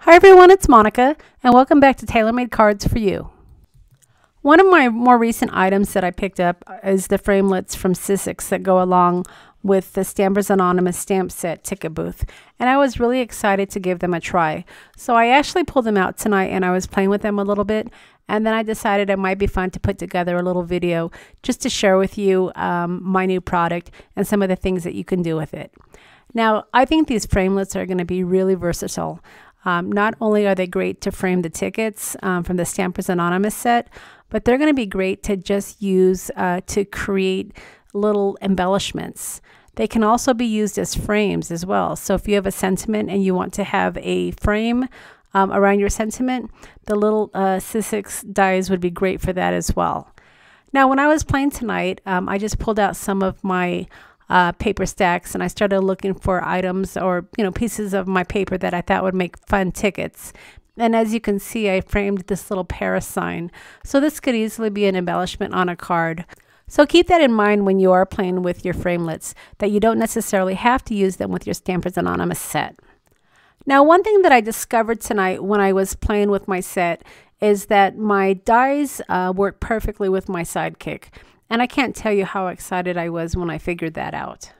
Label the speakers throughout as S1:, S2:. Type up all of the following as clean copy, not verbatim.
S1: Hi everyone, it's Monica, and welcome back to TaylorMade Cards for You. One of my more recent items that I picked up is the framelits from Sizzix that go along with the Stampers Anonymous stamp set ticket booth, and I was really excited to give them a try. So I actually pulled them out tonight and I was playing with them a little bit, and then I decided it might be fun to put together a little video just to share with you my new product and some of the things that you can do with it. Now, I think these framelits are going to be really versatile. Not only are they great to frame the tickets from the Stampers Anonymous set, but they're going to be great to just use to create little embellishments. They can also be used as frames as well. So if you have a sentiment and you want to have a frame around your sentiment, the little Sizzix dies would be great for that as well. Now, when I was playing tonight, I just pulled out some of my paper stacks and I started looking for items or pieces of my paper that I thought would make fun tickets. And as you can see, I framed this little Paris sign. So this could easily be an embellishment on a card. So keep that in mind when you are playing with your framelits, that you don't necessarily have to use them with your Stampers Anonymous set. Now, one thing that I discovered tonight when I was playing with my set is that my dies work perfectly with my Sidekick. And I can't tell you how excited I was when I figured that out.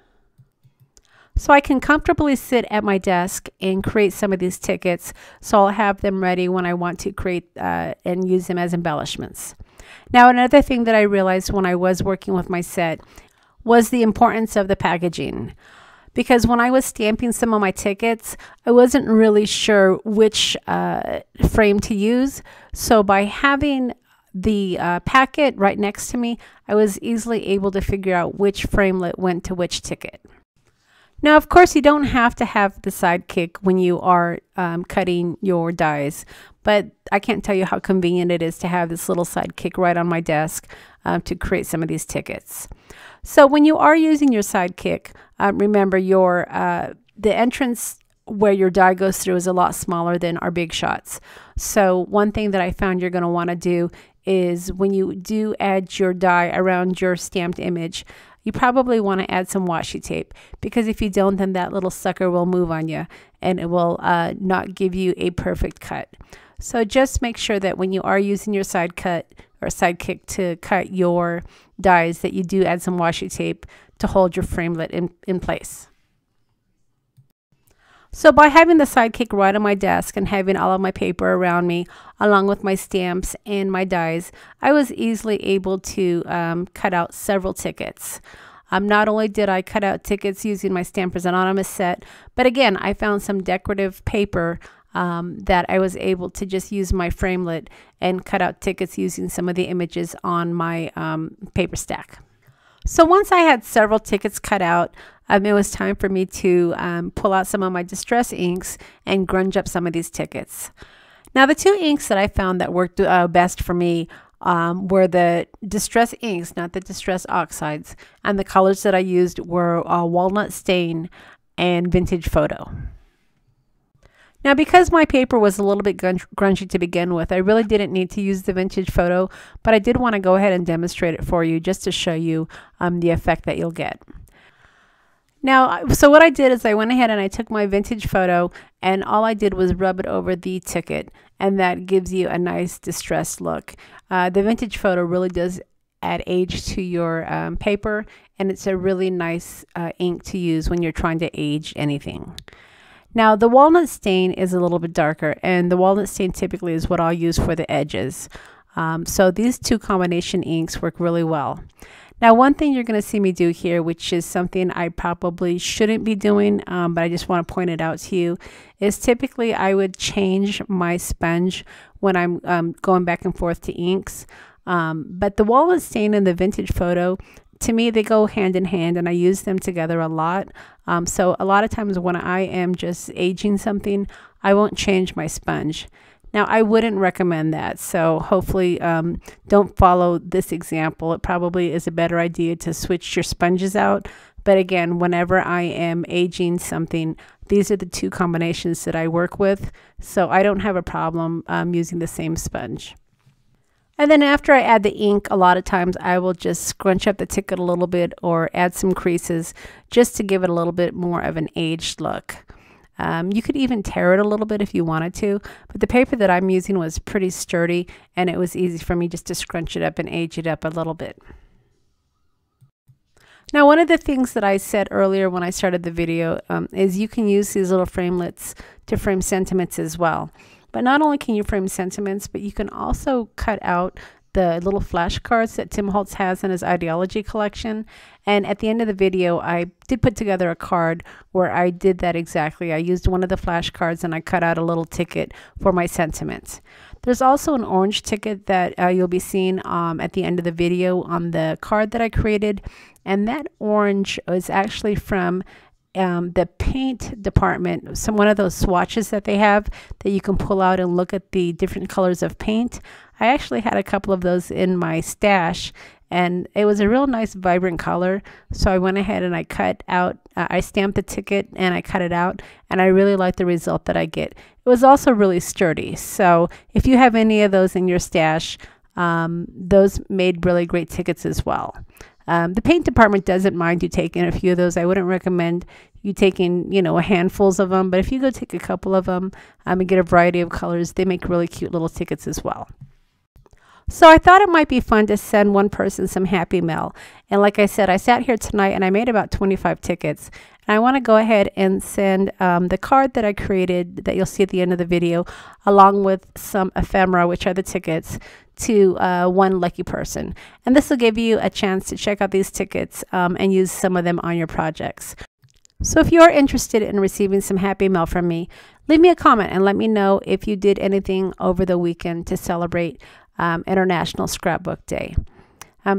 S1: So I can comfortably sit at my desk and create some of these tickets, so I'll have them ready when I want to create and use them as embellishments. Now, another thing that I realized when I was working with my set was the importance of the packaging. Because when I was stamping some of my tickets, I wasn't really sure which frame to use. So by having the packet right next to me, I was easily able to figure out which framelit went to which ticket. Now, of course, you don't have to have the Sidekick when you are cutting your dies, but I can't tell you how convenient it is to have this little Sidekick right on my desk to create some of these tickets. So when you are using your Sidekick, remember the entrance where your die goes through is a lot smaller than our big shots. So one thing that I found you're going to want to do is when you do add your die around your stamped image, you probably want to add some washi tape, because if you don't, then that little sucker will move on you and it will not give you a perfect cut. So just make sure that when you are using your side cut or Sidekick to cut your dies, that you do add some washi tape to hold your framelit in place. So by having the Sidekick right on my desk and having all of my paper around me, along with my stamps and my dies, I was easily able to cut out several tickets. Not only did I cut out tickets using my Stampers Anonymous set, but again, I found some decorative paper that I was able to just use my framelit and cut out tickets using some of the images on my paper stack. So once I had several tickets cut out, it was time for me to pull out some of my Distress inks and grunge up some of these tickets. Now, the two inks that I found that worked best for me were the Distress inks, not the Distress oxides, and the colors that I used were Walnut Stain and Vintage Photo. Now, because my paper was a little bit grungy to begin with, I really didn't need to use the Vintage Photo, but I did want to go ahead and demonstrate it for you just to show you the effect that you'll get. Now, so what I did is I went ahead and I took my Vintage Photo and all I did was rub it over the ticket, and that gives you a nice distressed look. The Vintage Photo really does add age to your paper, and it's a really nice ink to use when you're trying to age anything. Now, the Walnut Stain is a little bit darker, and the Walnut Stain typically is what I'll use for the edges. So these two combination inks work really well. Now, one thing you're going to see me do here, which is something I probably shouldn't be doing, but I just want to point it out to you, is typically I would change my sponge when I'm going back and forth to inks. But the Walnut Stain and the Vintage Photo, to me, they go hand in hand, and I use them together a lot. So a lot of times when I am just aging something, I won't change my sponge. Now, I wouldn't recommend that, so hopefully don't follow this example. It probably is a better idea to switch your sponges out. But again, whenever I am aging something, these are the two combinations that I work with, so I don't have a problem using the same sponge. And then after I add the ink, a lot of times I will just scrunch up the ticket a little bit or add some creases just to give it a little bit more of an aged look. You could even tear it a little bit if you wanted to, but the paper that I'm using was pretty sturdy, and it was easy for me just to scrunch it up and age it up a little bit. Now, one of the things that I said earlier when I started the video is you can use these little framelits to frame sentiments as well. But not only can you frame sentiments, but you can also cut out the little flashcards that Tim Holtz has in his ideology collection. And at the end of the video, I did put together a card where I did that exactly. I used one of the flashcards and I cut out a little ticket for my sentiments. There's also an orange ticket that you'll be seeing at the end of the video on the card that I created. And that orange is actually from the paint department, one of those swatches that they have that you can pull out and look at the different colors of paint. I actually had a couple of those in my stash, and it was a real nice vibrant color. So I went ahead and I cut out, I stamped the ticket and I cut it out, and I really like the result that I get. It was also really sturdy. So if you have any of those in your stash, those made really great tickets as well. The paint department doesn't mind you taking a few of those. I wouldn't recommend you taking, handfuls of them, but if you go take a couple of them and get a variety of colors, they make really cute little tickets as well. So I thought it might be fun to send one person some Happy Mail. And like I said, I sat here tonight and I made about 25 tickets. And I want to go ahead and send the card that I created that you'll see at the end of the video, along with some ephemera, which are the tickets, to one lucky person. And this will give you a chance to check out these tickets and use some of them on your projects. So if you're interested in receiving some Happy Mail from me, leave me a comment and let me know if you did anything over the weekend to celebrate International Scrapbook Day.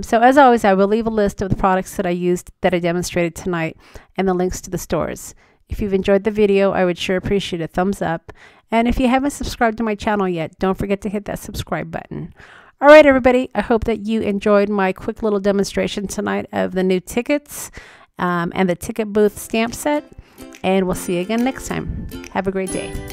S1: So as always, I will leave a list of the products that I used that I demonstrated tonight and the links to the stores. If you've enjoyed the video, I would sure appreciate a thumbs up. And if you haven't subscribed to my channel yet, don't forget to hit that subscribe button. All right, everybody, I hope that you enjoyed my quick little demonstration tonight of the new tickets and the ticket booth stamp set. And we'll see you again next time. Have a great day.